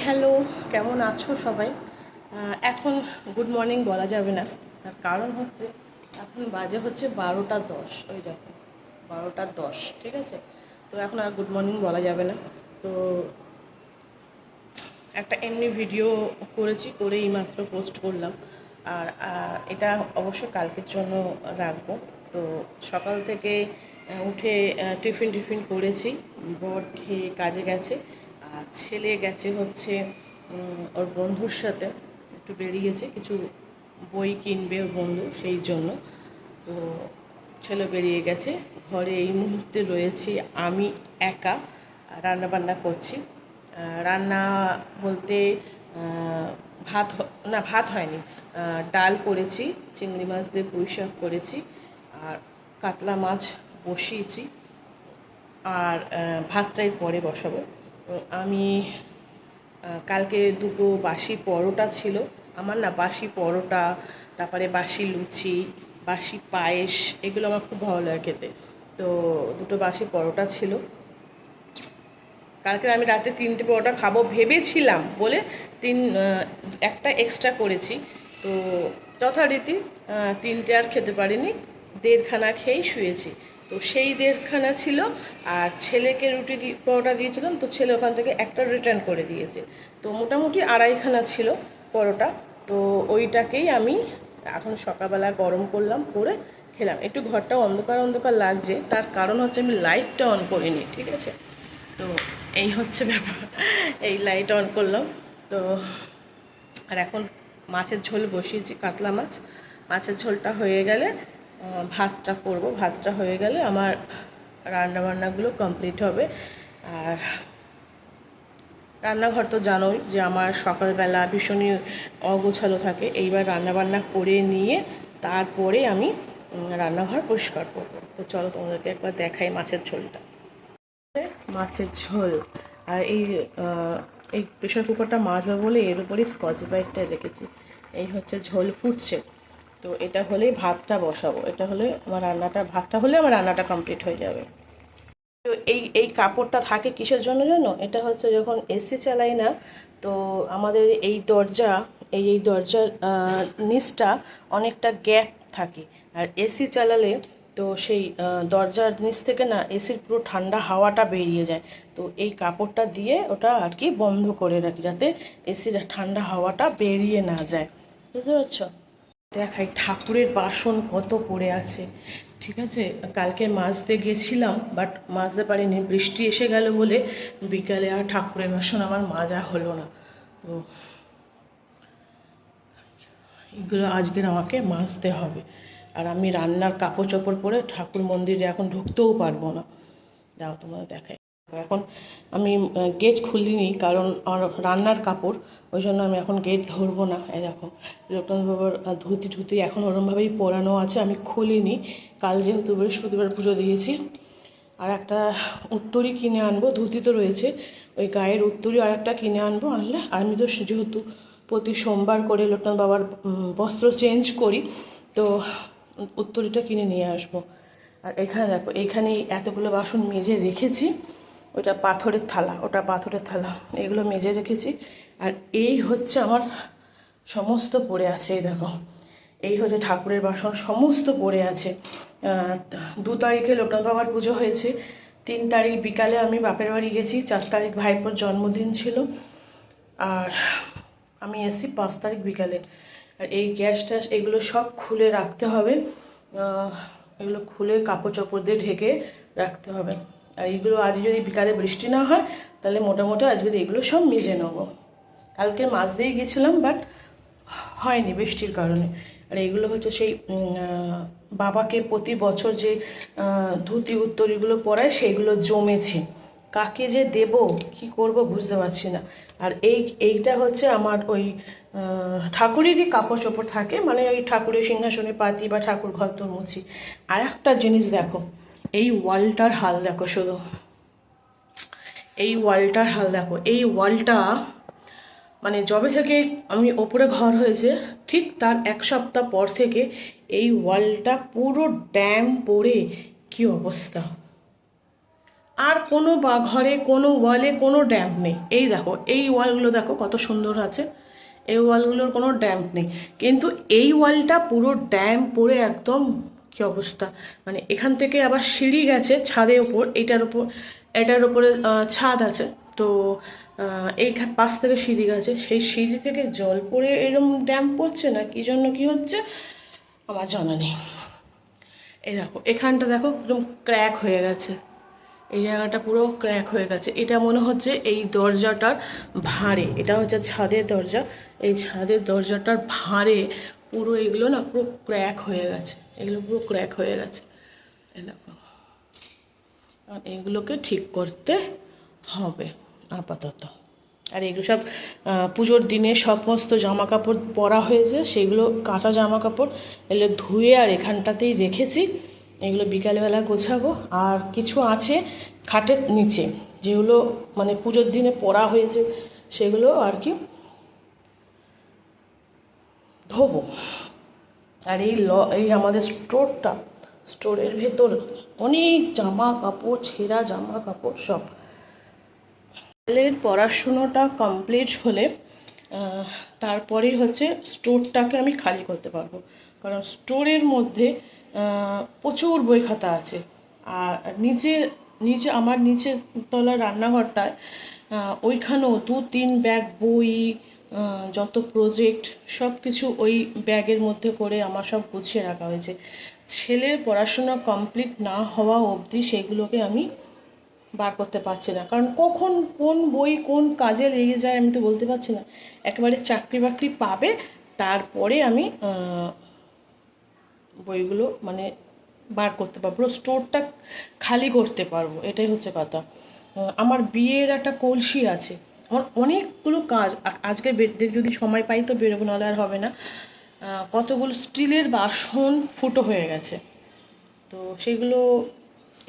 Hello, কেমন আছো সবাই? এখন গুড মর্নিং বলা যাবে না, তার কারণ হচ্ছে এখন বাজে হচ্ছে 12টা 10। ওই দেখো 12টা 10, ঠিক আছে? তো এখন আর গুড মর্নিং বলা যাবে না। তো একটা এমনি ভিডিও করেছি, করে এইমাত্র পোস্ট করলাম। আর এটা অবশ্য কালকের জন্য রাখবো। তো সকাল থেকে উঠে টিফিন করেছি, বর খেয়ে কাজে গেছে, আর ছেলে গেছে হচ্ছে ওর বন্ধুর সাথে একটু বেরিয়েছে, কিছু বই কিনবে ওর বন্ধু, সেই জন্য। তো ছেলে বেরিয়ে গেছে, ঘরে এই মুহূর্তে রয়েছি আমি একা, রান্না বান্না করছি। রান্না বলতে ভাত হয়নি, ডাল করেছি, চিংড়ি মাছ দিয়ে পুঁই শাক করেছি, আর কাতলা মাছ বসিয়েছি, আর ভাতটাই পরে বসাবো। আমি কালকে দুটো বাসি পরোটা ছিল আমার, না বাসি পরোটা, তারপরে বাসি লুচি, বাসি পায়েস, এগুলো আমার খুব ভালো লাগে খেতে। তো দুটো বাসি পরোটা ছিল। কালকে আমি রাতে 3টে পরোটা খাবো ভেবেছিলাম বলে একটা এক্সট্রা করেছি। তো যথারীতি 3টে আর খেতে পারিনি, 1.5খানা খেয়েই শুয়েছি। তো সেই 1.5খানা ছিল, আর ছেলেকে পরোটা দিয়েছিলাম, তো ছেলে ওখান থেকে একটা রিটার্ন করে দিয়েছে। তো মোটামুটি 2.5খানা ছিল পরোটা। তো ওইটাকেই আমি এখন সকালবেলা গরম করলাম, করে খেলাম। একটু ঘরটা অন্ধকার অন্ধকার লাগছে, তার কারণ হচ্ছে আমি লাইটটা অন করিনি, ঠিক আছে? তো এই হচ্ছে ব্যাপার, এই লাইট অন করলাম। তো আর এখন মাছের ঝোল বসিয়েছি, কাতলা মাছ। মাছের ঝোলটা হয়ে গেলে ভাতটা করব, ভাতটা হয়ে গেলে আমার রান্নাবান্নাগুলো কমপ্লিট হবে। আর রান্নাঘর তো জানোই যে আমার সকালবেলা ভীষণই অগোছালো থাকে। এইবার রান্নাবান্না করে নিয়ে তারপরে আমি রান্নাঘর পরিষ্কার করবো। তো চলো তোমাদেরকে একবার দেখাই মাছের ঝোলটা। মাছের ঝোল, আর এই প্রেশার কুকারটা মাজবো বলে এর উপরেই স্কচ ব্রাইটটা রেখেছি। এই হচ্ছে ঝোল ফুটছে, তো এটা হলেই ভাতটা বসাবো। ভাতটা হলে আমার রান্নাটা কমপ্লিট হয়ে যাবে। তো এই কাপড়টা থাকে কিসের জন্য জানো? এটা হচ্ছে যখন এসি চালাই না, তো আমাদের এই দরজার নিচটা অনেকটা গ্যাপ থাকে। আর এসি চালালে তো সেই দরজার নিচ থেকে না এসির পুরো ঠান্ডা হাওয়াটা বেরিয়ে যায়। তো এই কাপড়টা দিয়ে ওটা আর কি বন্ধ করে রাখি, যাতে এসির ঠান্ডা হাওয়াটা বেরিয়ে না যায়। বুঝতে পারছো? দেখাই ঠাকুরের বাসন কত পড়ে আছে, ঠিক আছে? কালকে মাজতে গেছিলাম, বাট মাজতে পারিনি, বৃষ্টি এসে গেল বলে বিকালে আর ঠাকুরের বাসন আমার মাজা হলো না। তো এগুলো আজকের আমাকে মাজতে হবে। আর আমি রান্নার কাপড় চোপড় পরে ঠাকুর মন্দিরে এখন ঢুকতেও পারবো না। যাও তোমাদের দেখাই। এখন আমি গেট খুলিনি, কারণ আমার রান্নার কাপড়, ওই জন্য আমি এখন গেট ধরবো না। এই দেখো লোকনাথ বাবার ধুতি এখন ওরমভাবেই পরানো আছে, আমি খুলিনি। কাল যেহেতু বৃহস্পতিবার পুজো দিয়েছি, আর একটা উত্তরই কিনে আনবো, ধুতি তো রয়েছে, ওই গায়ের উত্তরই আর একটা কিনে আনবো। আনলে আমি তো যেহেতু প্রতি সোমবার করে লোকনাথ বাবার বস্ত্র চেঞ্জ করি, তো উত্তরীটা কিনে নিয়ে আসবো। আর এখানে দেখো, এখানে এতগুলো বাসন মেজে রেখেছি, ওটা পাথরের থালা, এগুলো মেজে রেখেছি। আর এই হচ্ছে আমার সমস্ত পড়ে আছে, এই দেখো, এই হচ্ছে ঠাকুরের বাসন সমস্ত পড়ে আছে। 2 তারিখে লোকনাথ বাবার পুজো হয়েছে, 3 তারিখ বিকালে আমি বাপের বাড়ি গেছি, 4 তারিখ ভাইপোর জন্মদিন ছিল, আর আমি এসেছি 5 তারিখ বিকালে। আর এই গ্যাস ট্যাস এগুলো সব খুলে রাখতে হবে, এগুলো খুলে কাপড় চোপড় দিয়ে ঢেকে রাখতে হবে। আর এইগুলো আজ যদি বিকালে বৃষ্টি না হয়, তাহলে মোটামুটি আজকে এগুলো সব মেজে নেবো। কালকে মাছ দিয়ে গেছিলাম, বাট হয়নি বৃষ্টির কারণে। আর এইগুলো হচ্ছে সেই বাবাকে প্রতি বছর যে ধুতি উত্তরীগুলো পরায়, সেইগুলো জমেছে, কাকে যে দেব কি করব বুঝতে পারছি না। আর এইটা হচ্ছে আমার ওই ঠাকুরেরই কাপড় চোপড় থাকে, মানে ওই ঠাকুরের সিংহাসনে পাতি বা ঠাকুর ঘর তো মুছি। আর একটা জিনিস দেখো, এই ওয়ালটার হাল দেখো, শুধু এই ওয়ালটার হাল দেখো। এই ওয়ালটা মানে যবে থেকে আমি ওপরে ঘর হয়েছে, ঠিক তার 1 সপ্তাহ পর থেকে এই ওয়ালটা পুরো ড্যাম পড়ে কি অবস্থা। আর কোনো বা ঘরে কোনো ওয়ালে কোনো ড্যাম্প নেই। এই দেখো এই ওয়ালগুলো দেখো কত সুন্দর আছে, এই ওয়ালগুলোর কোনো ড্যাম্প নেই, কিন্তু এই ওয়ালটা পুরো ড্যাম্প পড়ে একদম কী অবস্থা। মানে এখান থেকে আবার সিঁড়ি গেছে ছাদের ওপর, এটার ওপরে ছাদ আছে, তো এই পাশ থেকে সিঁড়ি গেছে, সেই সিঁড়ি থেকে জল পড়ে এরম ড্যাম্প পড়ছে না কী জন্য কী হচ্ছে আমার জানা নেই। এই দেখো এখানটা দেখো একদম ক্র্যাক হয়ে গেছে, এই জায়গাটা পুরো ক্র্যাক হয়ে গেছে। এটা মনে হচ্ছে এই দরজাটার ভাঁড়ে, এটা হচ্ছে ছাদের দরজা, এই ছাদের দরজাটার ভাঁড়ে পুরো এগুলো না পুরো ক্র্যাক হয়ে গেছে, এগুলো পুরো ক্র্যাক হয়ে গেছে। এই দেখো এগুলোকে ঠিক করতে হবে আপাতত। আর এগুলো সব পুজোর দিনে সমস্ত জামা কাপড় পরা হয়েছে, সেগুলো কাঁচা জামা কাপড় এগুলো ধুয়ে আর এখানটাতেই রেখেছি, এগুলো বিকালবেলা গোছাবো। আর কিছু আছে খাটের নিচে যেগুলো মানে পুজোর দিনে পরা হয়েছে, সেগুলো আর কি ধোবো। আর এই আমাদের স্টোরের ভেতর অনেক জামা কাপড়, ছেঁড়া জামা কাপড় সব। পড়াশুনোটা কমপ্লিট হলে তারপরেই হচ্ছে স্টোরটাকে আমি খালি করতে পারবো, কারণ স্টোরের মধ্যে প্রচুর বই খাতা আছে। আর নিচে আমার নিচের তলার রান্নাঘরটায় ওইখানেও 2-3 ব্যাগ বই, যত প্রজেক্ট সব কিছু ওই ব্যাগের মধ্যে করে আমার সব গুছিয়ে রাখা হয়েছে। ছেলের পড়াশোনা কমপ্লিট না হওয়া অবধি সেগুলোকে আমি বার করতে পারছি না, কারণ কখন কোন বই কোন কাজে লেগে যায় আমি তো বলতে পারছি না। একেবারে চাকরি বাকরি পাবে তারপরে আমি বইগুলো মানে বার করতে পারবো, স্টোরটা খালি করতে পারবো, এটাই হচ্ছে কথা। আমার বিয়ের একটা কলসি আছে, আমার অনেকগুলো কাজ আজকে যদি সময় পাই তো বেরোবো, নাহলে আর হবে না। কতগুলো স্টিলের বাসন ফুটো হয়ে গেছে, তো সেগুলো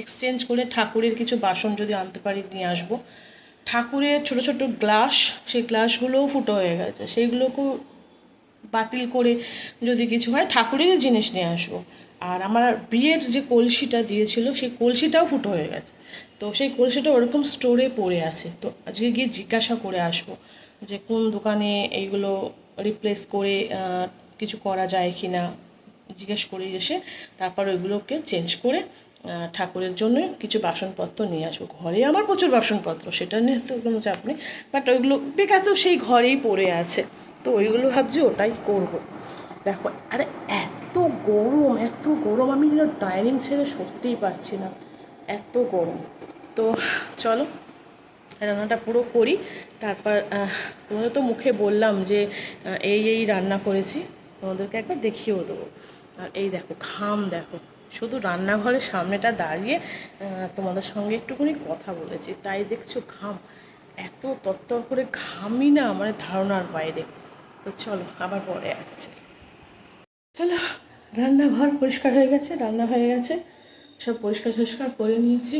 এক্সচেঞ্জ করে ঠাকুরের কিছু বাসন যদি আনতে পারি নিয়ে আসবো। ঠাকুরের ছোট ছোট গ্লাস, সেই গ্লাসগুলোও ফুটো হয়ে গেছে, সেইগুলোকেও বাতিল করে যদি কিছু হয় ঠাকুরেরই জিনিস নিয়ে আসবো। আর আমার বিয়ের যে কলসিটা দিয়েছিল সেই কলসিটাও ফুটো হয়ে গেছে, তো সেই কলসিটা ওরকম স্টোরে পড়ে আছে, তো আজকে গিয়ে জিজ্ঞাসা করে আসবো যে কোন দোকানে এইগুলো রিপ্লেস করে কিছু করা যায় কি না, জিজ্ঞেস করে এসে তারপর ওইগুলোকে চেঞ্জ করে ঠাকুরের জন্য কিছু বাসনপত্র নিয়ে আসবো। ঘরে আমার প্রচুর বাসনপত্র, সেটা নিয়ে তো কোনো চাপ নেই, বাট ওইগুলো বেকার তো সেই ঘরেই পড়ে আছে, তো ওইগুলো ভাবছি ওটাই করব। দেখো আরে এত গরম আমি ডাইনিং ছেড়ে সরতেই পারছি না, এত গরম। তো চলো রান্নাটা পুরো করি, তারপর তোমাদের তো মুখে বললাম যে এই রান্না করেছি, তোমাদেরকে একবার দেখিয়েও দেবো। আর এই দেখো ঘাম, দেখো শুধু রান্নাঘরের সামনেটা দাঁড়িয়ে তোমাদের সঙ্গে একটুখানি কথা বলেছি, তাই দেখছো ঘাম, এত তরতর করে ঘামই না মানে ধারণার বাইরে। তো চলো আবার পরে আসছে। চলো রান্নাঘর পরিষ্কার হয়ে গেছে, রান্না হয়ে গেছে, সব পরিষ্কার করে নিয়েছি।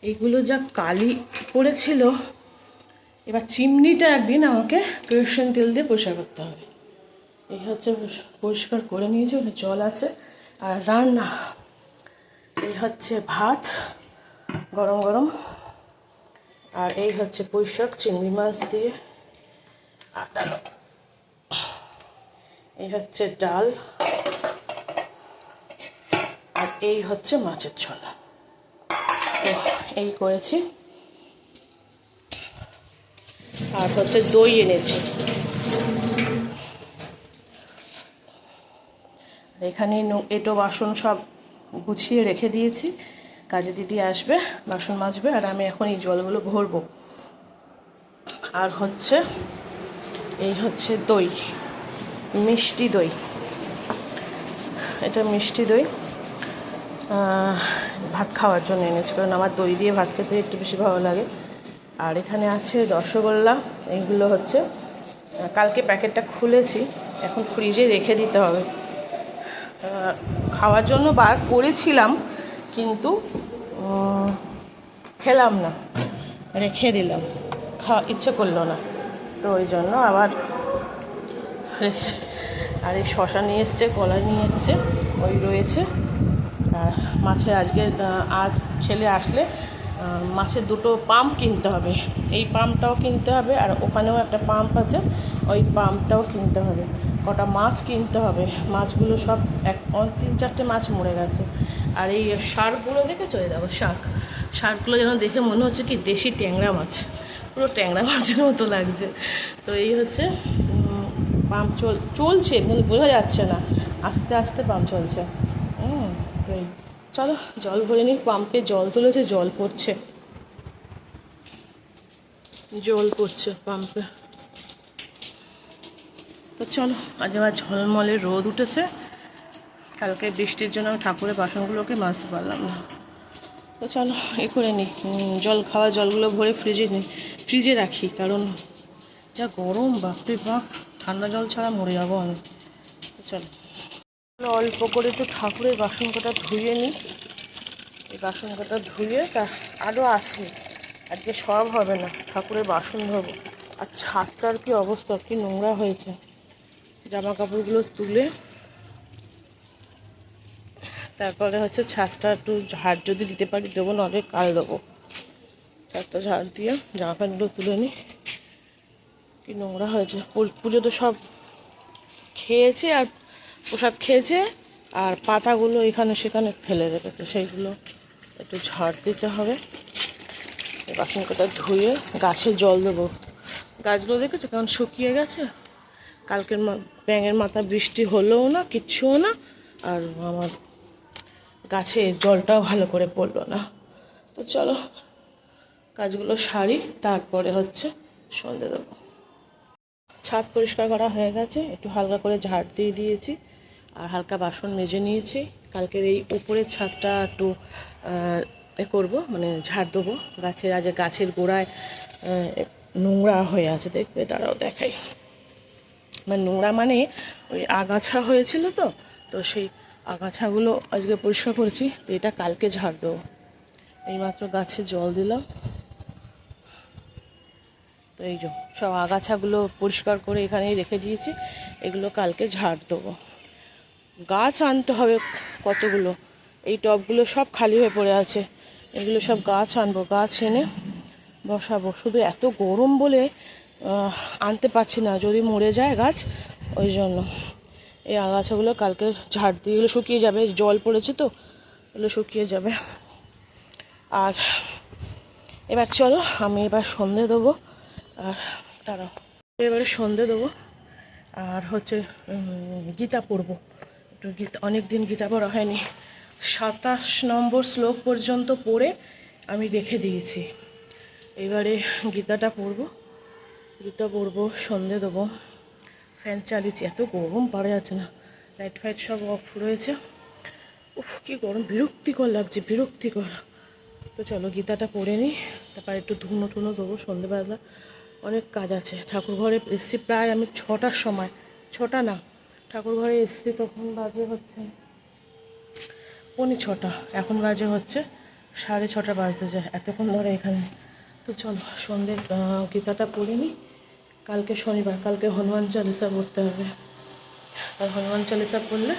এইগুলো যা কালি পড়েছিল, এবার চিমনিটা একদিন আমাকে কেরোসিন তেল দিয়ে পরিষ্কার করতে হবে। এই হচ্ছে পরিষ্কার করে নিয়েছি, ওখানে জল আছে। আর রান্না এই হচ্ছে ভাত গরম গরম, আর এই হচ্ছে পুঁইশাক চিংড়ি মাছ দিয়ে আটানো, এই হচ্ছে ডাল, আর এই হচ্ছে মাছের ছোলা। তো এই করেছি, আর হচ্ছে দই এনেছি। এখানে এঁটো বাসন সব গুছিয়ে রেখে দিয়েছি, কাজে দিদি আসবে বাসন মাজবে, আর আমি এখন এই জলগুলো ভরবো। আর হচ্ছে এই হচ্ছে দই, মিষ্টি দই, এটা মিষ্টি দই ভাত খাওয়ার জন্য এনেছি, কারণ আমার দই দিয়ে ভাত খেতে একটু বেশি ভালো লাগে। আর এখানে আছে রসগোল্লা, এইগুলো হচ্ছে কালকে প্যাকেটটা খুলেছি, এখন ফ্রিজে রেখে দিতে হবে। খাওয়ার জন্য বার করেছিলাম কিন্তু খেলাম না, রেখে দিলাম, খাওয়া ইচ্ছে করলো না, তো ওই জন্য আবার। আর এই শশা নিয়ে এসছে, কলা নিয়ে এসছে, ওই রয়েছে। আর মাছের আজ ছেলে আসলে মাছের দুটো পাম্প কিনতে হবে, এই পাম্পটাও কিনতে হবে, আর ওখানেও একটা পাম্প আছে, ওই পাম্পটাও কিনতে হবে। কটা মাছ কিনতে হবে, মাছগুলো সব 3-4টে মাছ মরে গেছে। আর এই শার্কগুলো দেখেছো, দেখো শার্কগুলো যেন দেখে মনে হচ্ছে কি দেশি ট্যাংরা মাছ, পুরো ট্যাংরা মাছের মতো লাগছে। তো এই হচ্ছে পাম্প চলছে, কিন্তু বোঝা যাচ্ছে না, আস্তে আস্তে পাম্প চলছে। তো এই চলো জল ভরে নিই, পাম্পে জল তুলেছে, জল পড়ছে পাম্পে। তো চলো, আজ আবার ঝলমলে রোদ উঠেছে। কালকে বৃষ্টির জন্য আমি ঠাকুরের বাসনগুলোকে মাজতে পারলাম না। তো চলো করে নিই, খাওয়া জলগুলো ভরে ফ্রিজে রাখি, কারণ যা গরম, বাপরে বাপ, ঠান্ডা জল ছাড়া মরে যাবো আমি। তো চলো অল্প করে একটু ঠাকুরের বাসন কটা ধুয়ে নিই। এই বাসন কটা ধুয়ে আরও আছে, আজকে সব হবে না, ঠাকুরের বাসন ধোবো। আর ছাদটার কি অবস্থা, কি নোংরা হয়েছে। জামা কাপড়গুলো তুলে তারপরে হচ্ছে ছাদটা একটু ঝাড় যদি দিতে পারি দেবো, নাহলে কাল দেবো। ছাদটা ঝাড় দিয়ে জামা প্যান্টগুলো তুলে নিই, কি নোংরা হয়েছে। পুজো তো সব খেয়েছে, আর প্রসাদ খেয়েছে, আর পাতাগুলো এখানে সেখানে ফেলে রেখেছে, সেইগুলো একটু ঝাড় দিতে হবে। বাসন কটা ধুয়ে গাছে জল দেবো। গাছগুলো দেখেছো কেমন শুকিয়ে গেছে। কালকের ব্যাঙের মাথা বৃষ্টি হলোও না, কিচ্ছুও না, আর আমার গাছে জলটাও ভালো করে পড়লো না। তো চলো কাজগুলো সারি, তারপরে হচ্ছে সন্ধে দেবো। ছাদ পরিষ্কার করা হয়ে গেছে, একটু হালকা করে ঝাড় দিয়ে দিয়েছি, আর হালকা বাসন মেজে নিয়েছি। কালকের এই উপরের ছাদটা একটু করবো, মানে ঝাড় দেবো। গাছের গোড়ায় নোংরা হয়ে আছে, দেখবে তারাও দেখাই, মানে নোংরা মানে ওই আগাছা হয়েছিল, তো সেই আগাছাগুলো আজকে পরিষ্কার করেছি। তো এটা কালকে ঝাড় দেবো। এইমাত্র গাছে জল দিলাম, তো এই যে সব আগাছাগুলো পরিষ্কার করে এখানেই রেখে দিয়েছি, এগুলো কালকে ঝাড় দেবো। গাছ আনতে হবে কতগুলো, এই টবগুলো সব খালি হয়ে পড়ে আছে, এগুলো সব গাছ আনবো, গাছ এনে বসাবো। শুধু এত গরম বলে আনতে পারছি না, যদি মরে যায় গাছ, ওই জন্য এই আগাছাগুলো কালকে ঝাড় দিয়ে, এগুলো শুকিয়ে যাবে, জল পড়েছে তো এগুলো শুকিয়ে যাবে। আর এবার চলো আমি এবার সন্ধে দেবো, আর তারাও এবারে সন্ধে দেবো, আর হচ্ছে গীতা পড়বো একটু। অনেক দিন গীতা পড়া হয়নি, 27 নম্বর শ্লোক পর্যন্ত পড়ে আমি রেখে দিয়েছি। এবারে গীতা পড়বো, সন্ধে দেবো। ফ্যান চালিয়েছি, এত গরম পারা যাচ্ছে না, লাইট ফাইট সব অফ রয়েছে। উফ কি গরম, বিরক্তিকর লাগছে, বিরক্তিকর। তো চলো গীতাটা পড়ে নিই, তারপর একটু ধুনো টুনো দেবো। সন্ধেবেলা অনেক কাজ আছে। ঠাকুর ঘরে এসছি প্রায় আমি 6টার সময়, 6টা না, ঠাকুর ঘরে এসছি তখন বাজে হচ্ছে 6:45, এখন বাজে হচ্ছে 6:30 বাজতে যায়, এতক্ষণ ধরে এখানে। তো চলো সন্ধ্যের গীতাটা পড়ে নিই। কালকে শনিবার, কালকে হনুমান চালিসা পড়তে হবে, আর হনুমান চালিসা পড়লে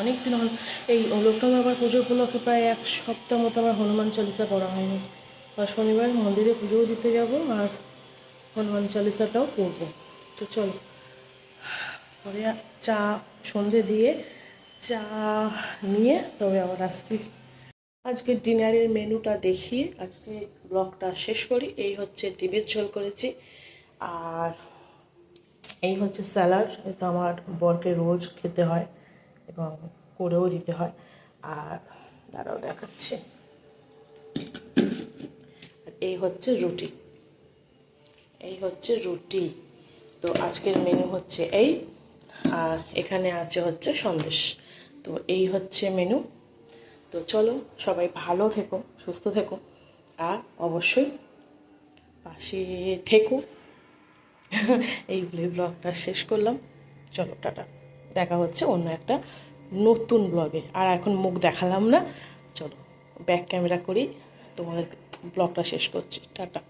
অনেক দিন এই লোকনাথ বাবার পুজো উপলক্ষে প্রায় 1 সপ্তাহ মতো আমার হনুমান চালিসা পড়া হয়নি। আর শনিবার মন্দিরে পুজোও দিতে যাব, আর হনুমান চালিসাটাও পড়বো। তো চলো পরে চা সন্ধে দিয়ে চা নিয়ে তবে আবার আসছি। আজকে ডিনারের মেনুটা দেখিয়ে আজকে ব্লগটা শেষ করি। এই হচ্ছে ডিমের ঝোল করেছি, আর এই হচ্ছে স্যালাড। এটা আমার বরকে রোজ খেতে হয় এবং করেও দিতে হয়। আর দাঁড়াও দেখাচ্ছি, এই হচ্ছে রুটি। তো আজকের মেনু হচ্ছে এই, আর এখানে আছে হচ্ছে সন্দেশ। তো এই হচ্ছে মেনু। তো চলো সবাই ভালো থেকো, সুস্থ থেকো, আর অবশ্যই পাশে থেকো। এই ব্লগটা শেষ করলাম। চলো টাটা, দেখা হচ্ছে অন্য একটা নতুন ব্লগে। আর এখন মুখ দেখালাম না, চলো ব্যাক ক্যামেরা করি, তোমাদের ব্লগটা শেষ করছি। টাটা।